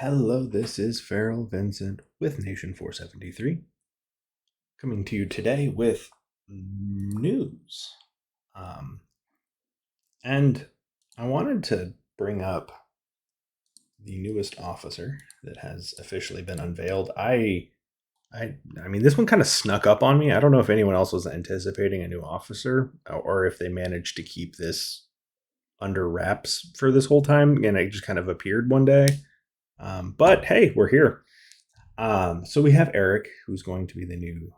Hello, this is Farrell Vincent with Nation 473, coming to you today with news. Um, and I wanted to bring up the newest officer that has officially been unveiled. I mean, this one kind of snuck up on me. I don't know if anyone else was anticipating a new officer or if they managed to keep this under wraps for this whole time, and it just kind of appeared one day. But hey, we're here. So we have Eric, who's going to be the new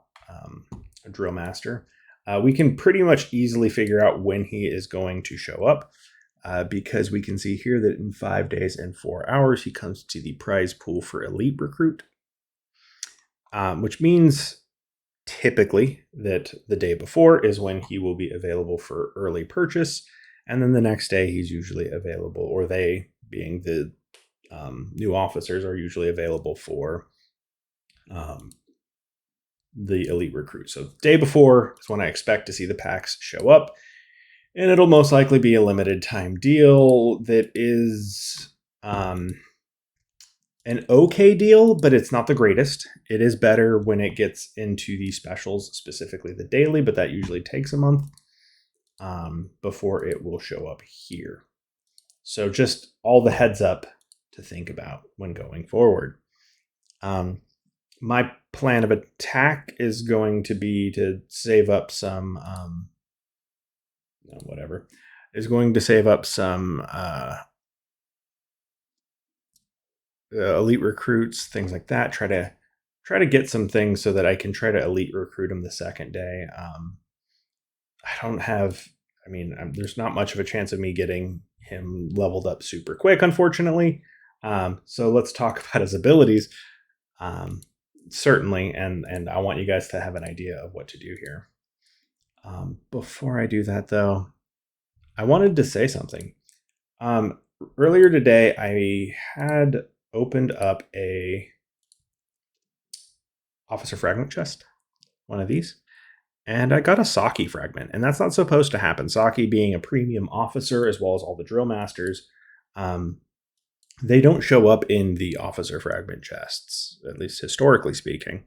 drill master. We can pretty much easily figure out when he is going to show up because we can see here that in 5 days and 4 hours, he comes to the prize pool for elite recruit, which means typically that the day before is when he will be available for early purchase. And then the next day, he's usually available, or they, being the new officers, are usually available for the elite recruit. So day before is when I expect to see the packs show up, and it'll most likely be a limited time deal that is an okay deal, but it's not the greatest. It is better when it gets into the specials, specifically the daily, but that usually takes a month before it will show up here. So just all the heads up to think about when going forward. My plan of attack is going to be to save up some, elite recruits, things like that. Try to get some things so that I can try to elite recruit them the second day. I don't have. I mean, there's not much of a chance of me getting him leveled up super quick, unfortunately. So let's talk about his abilities. Certainly, and I want you guys to have an idea of what to do here. Before I do that, though, I wanted to say something. Earlier today, I had opened up a officer fragment chest, one of these, and I got a Saki fragment, and that's not supposed to happen. Saki being a premium officer, as well as all the drill masters, they don't show up in the officer fragment chests, at least historically speaking.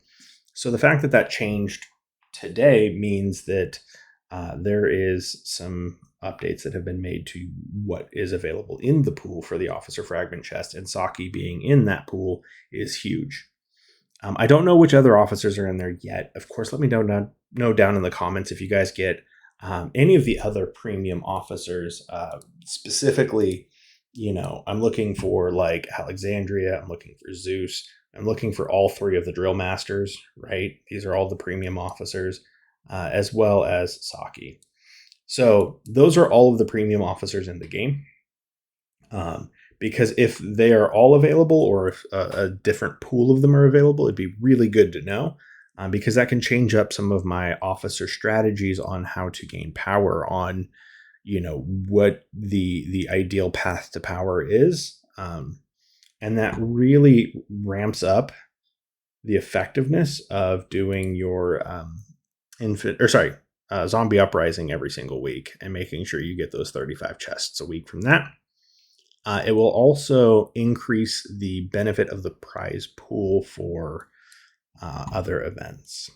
So the fact that that changed today means that there is some updates that have been made to what is available in the pool for the officer fragment chest, and Saki being in that pool is huge. I don't know which other officers are in there yet. Of course, let me know down in the comments if you guys get any of the other premium officers, specifically. I'm looking for like Alexandria, I'm looking for Zeus, I'm looking for all three of the drill masters, right? These are all the premium officers, as well as Saki. So those are all of the premium officers in the game. Because if they are all available, or if a different pool of them are available, it'd be really good to know, because that can change up some of my officer strategies on how to gain power, on what the ideal path to power is, and that really ramps up the effectiveness of doing your zombie uprising every single week, and making sure you get those 35 chests a week from that. It will also increase the benefit of the prize pool for other events.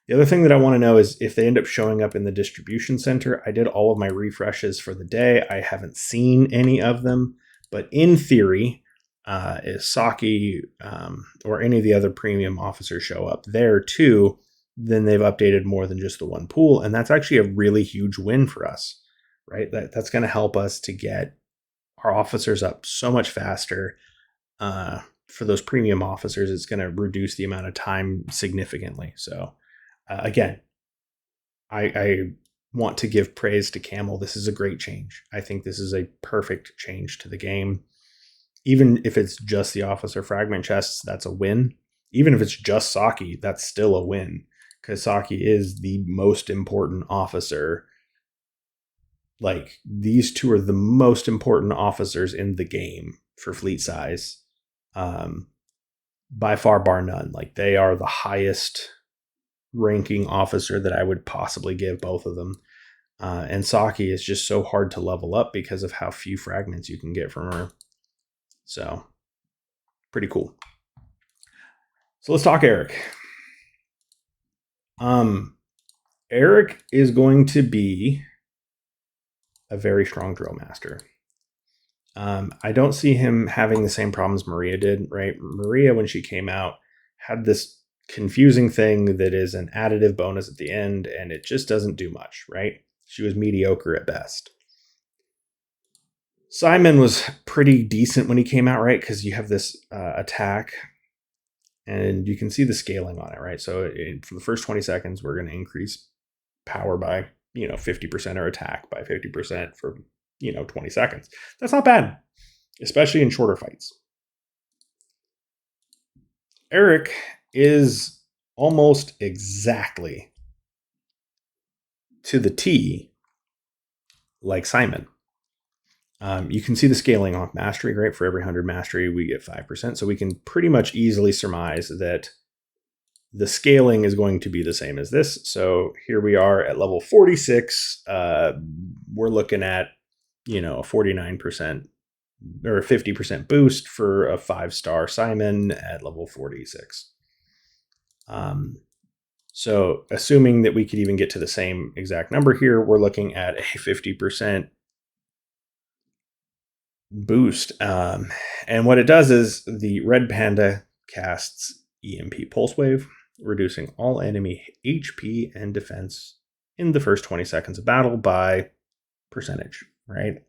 The other thing that I want to know is if they end up showing up in the distribution center. I did all of my refreshes for the day. I haven't seen any of them, but in theory, if Saki or any of the other premium officers show up there too, then they've updated more than just the one pool, and that's actually a really huge win for us, right? That's going to help us to get our officers up so much faster. For those premium officers, it's going to reduce the amount of time significantly. So again, I want to give praise to Camel. This is a great change. I think this is a perfect change to the game. Even if it's just the officer fragment chests, that's a win. Even if it's just Saki, that's still a win, because Saki is the most important officer. Like, these two are the most important officers in the game for fleet size, by far, bar none. Like, they are the highest ranking officer that I would possibly give both of them. And Saki is just so hard to level up because of how few fragments you can get from her. So Pretty cool. So let's talk Eric. Eric is going to be a very strong drill master. I don't see him having the same problems Maria did, right? Maria, when she came out, had this confusing thing that is an additive bonus at the end, and it just doesn't do much, right? She was mediocre at best. Simon was pretty decent when he came out, right? Because you have this attack, and you can see the scaling on it, right? So for the first 20 seconds, we're going to increase power by 50% or attack by 50% for 20 seconds. That's not bad, especially in shorter fights. Eric is almost exactly to the T like Simon. You can see the scaling off mastery, right? For every 100 mastery, we get 5%. So we can pretty much easily surmise that the scaling is going to be the same as this. So here we are at level 46. We're looking at, a 49% or a 50% boost for a 5-star Simon at level 46. So assuming that we could even get to the same exact number here, we're looking at a 50% boost. And what it does is the red panda casts EMP Pulse Wave, reducing all enemy HP and defense in the first 20 seconds of battle by percentage, right?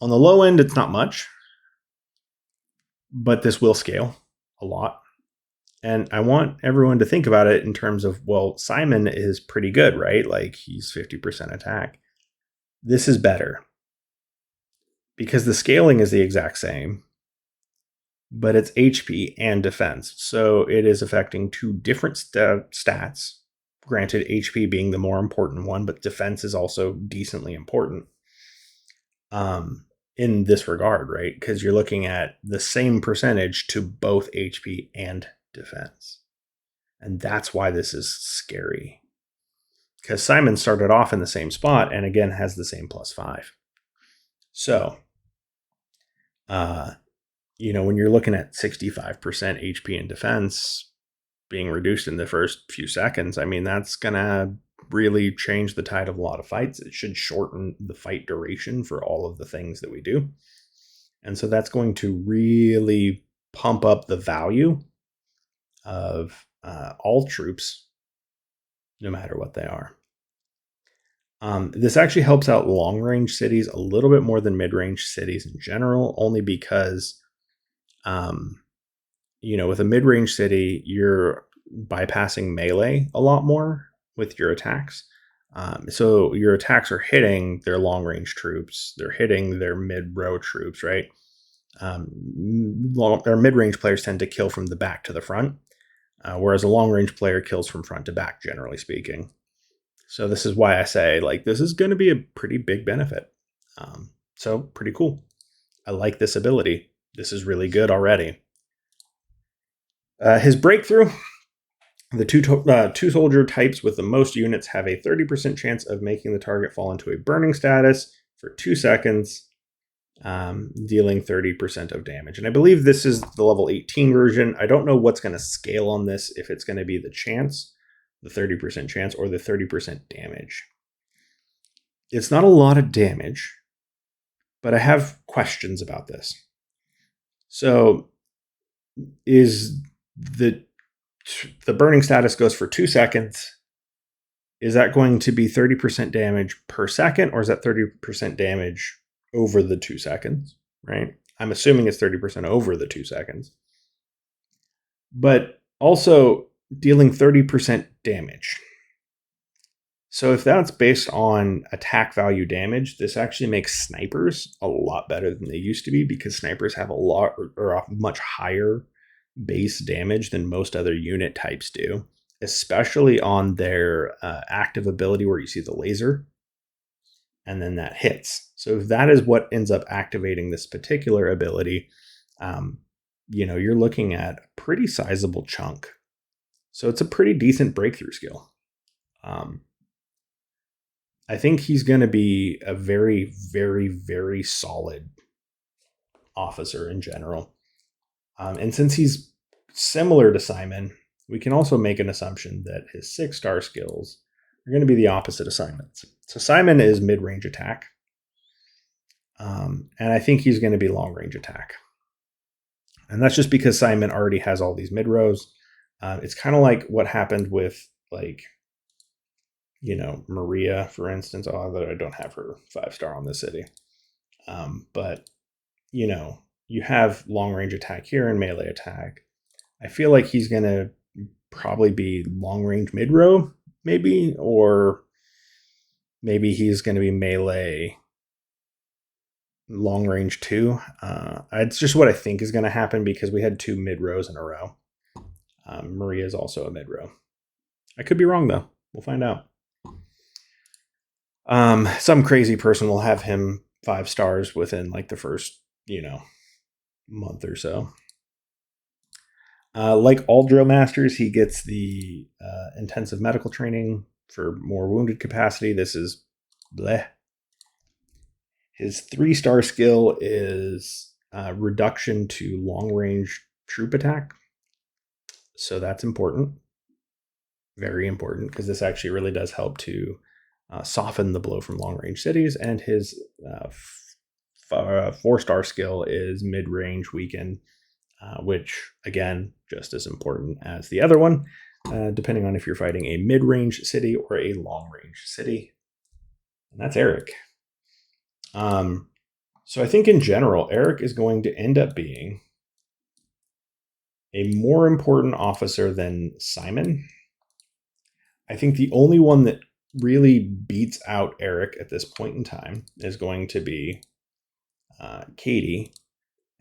On the low end, it's not much, but this will scale a lot. And I want everyone to think about it in terms of, well, Simon is pretty good, right? Like he's 50% attack. This is better because the scaling is the exact same, but it's HP and defense. So it is affecting two different stats. Granted, HP being the more important one, but defense is also decently important in this regard, right? Because you're looking at the same percentage to both HP and defense. And that's why this is scary. Because Simon started off in the same spot and again has the same +5. So, when you're looking at 65% HP and defense being reduced in the first few seconds, I mean, that's going to really change the tide of a lot of fights. It should shorten the fight duration for all of the things that we do. And so that's going to really pump up the value of all troops, no matter what they are. This actually helps out long-range cities a little bit more than mid-range cities in general, only because, with a mid-range city, you're bypassing melee a lot more with your attacks. So your attacks are hitting their long-range troops. They're hitting their mid-row troops, right? Or mid-range players tend to kill from the back to the front, whereas a long-range player kills from front to back, generally speaking. So this is why I say, this is going to be a pretty big benefit. So pretty cool. I like this ability. This is really good already. His breakthrough, the two soldier types with the most units have a 30% chance of making the target fall into a burning status for 2 seconds, dealing 30% of damage. And I believe this is the level 18 version. I don't know what's going to scale on this, if it's going to be the chance, the 30% chance, or the 30% damage. It's not a lot of damage, but I have questions about this. So is the burning status goes for 2 seconds. Is that going to be 30% damage per second, or is that 30% damage over the 2 seconds, right? I'm assuming it's 30% over the 2 seconds. But also dealing 30% damage. So if that's based on attack value damage, this actually makes snipers a lot better than they used to be, because snipers have a much higher base damage than most other unit types do, especially on their active ability where you see the laser and then that hits. So if that is what ends up activating this particular ability, you're looking at a pretty sizable chunk. So it's a pretty decent breakthrough skill. I think he's going to be a very, very, very solid officer in general. And since he's similar to Simon, we can also make an assumption that his 6-star skills are going to be the opposite of Simon's. So Simon is mid-range attack. And I think he's going to be long-range attack. And that's just because Simon already has all these mid-rows. It's kind of like what happened with, like, Maria, for instance. Although I don't have her 5-star on this city. But, you have long-range attack here and melee attack. I feel like he's going to probably be long-range mid-row, maybe. Or maybe he's going to be melee long range too. It's just what I think is going to happen because we had 2 mid rows in a row. Maria is also a mid row. I could be wrong though. We'll find out. Some crazy person will have him 5 stars within like the first, month or so. Like all drill masters, he gets the intensive medical training for more wounded capacity. This is bleh. His 3-star skill is reduction to long-range troop attack. So that's important. Very important, because this actually really does help to soften the blow from long-range cities. And his 4-star skill is mid-range weaken, which, again, just as important as the other one, depending on if you're fighting a mid-range city or a long-range city. And that's Eric. So I think in general, Eric is going to end up being a more important officer than Simon. I think the only one that really beats out Eric at this point in time is going to be Katie.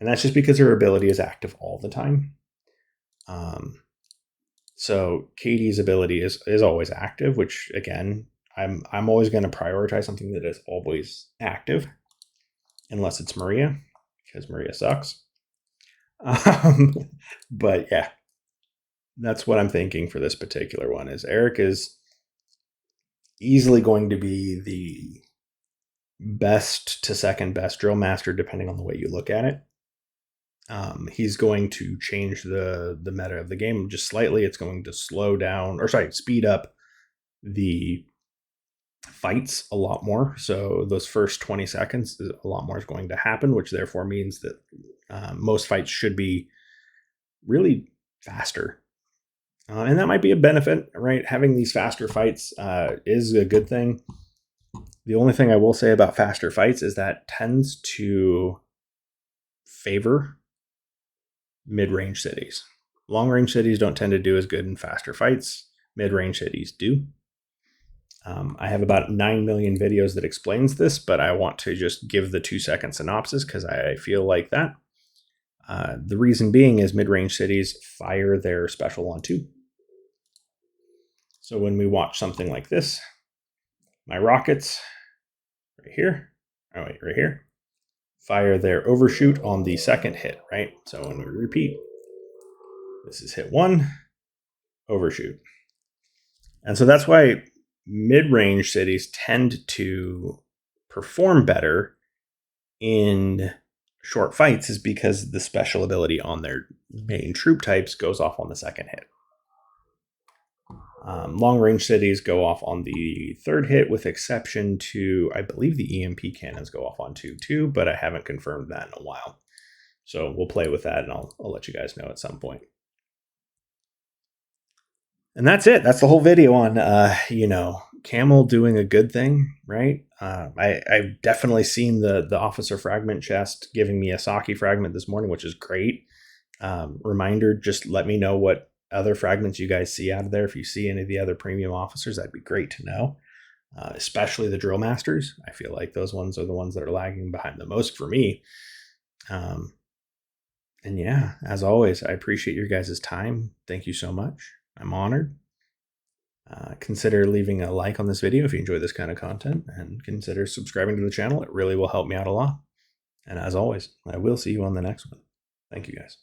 And that's just because her ability is active all the time. So Katie's ability is always active, which again, I'm always going to prioritize something that is always active, unless it's Maria, because Maria sucks. But yeah, that's what I'm thinking for this particular one. Is Eric is easily going to be the best to second best drill master, depending on the way you look at it. He's going to change the meta of the game just slightly. It's going to speed up the fights a lot more. So those first 20 seconds, a lot more is going to happen, which therefore means that most fights should be really faster. And that might be a benefit, right? Having these faster fights is a good thing. The only thing I will say about faster fights is that tends to favor mid-range cities. Long-range cities don't tend to do as good in faster fights. Mid-range cities do. I have about 9 million videos that explains this, but I want to just give the 2-second synopsis because I feel like that. The reason being is mid-range cities fire their special on 2. So when we watch something like this, my rockets right here, right here, fire their overshoot on the second hit, right? So when we repeat, this is hit 1, overshoot. And so that's why mid-range cities tend to perform better in short fights, is because the special ability on their main troop types goes off on the second hit. Long-range cities go off on the third hit, with exception to, I believe the EMP cannons go off on 2 too, but I haven't confirmed that in a while. So we'll play with that, and I'll let you guys know at some point. And that's it. That's the whole video on, Camel doing a good thing, right? I've definitely seen the officer fragment chest giving me a Saki fragment this morning, which is great. Reminder, just let me know what other fragments you guys see out of there. If you see any of the other premium officers, that'd be great to know. Especially the drill masters. I feel like those ones are the ones that are lagging behind the most for me. And yeah, as always, I appreciate your guys' time. Thank you so much. I'm honored. Consider leaving a like on this video if you enjoy this kind of content, and consider subscribing to the channel. It really will help me out a lot. And as always, I will see you on the next one. Thank you guys.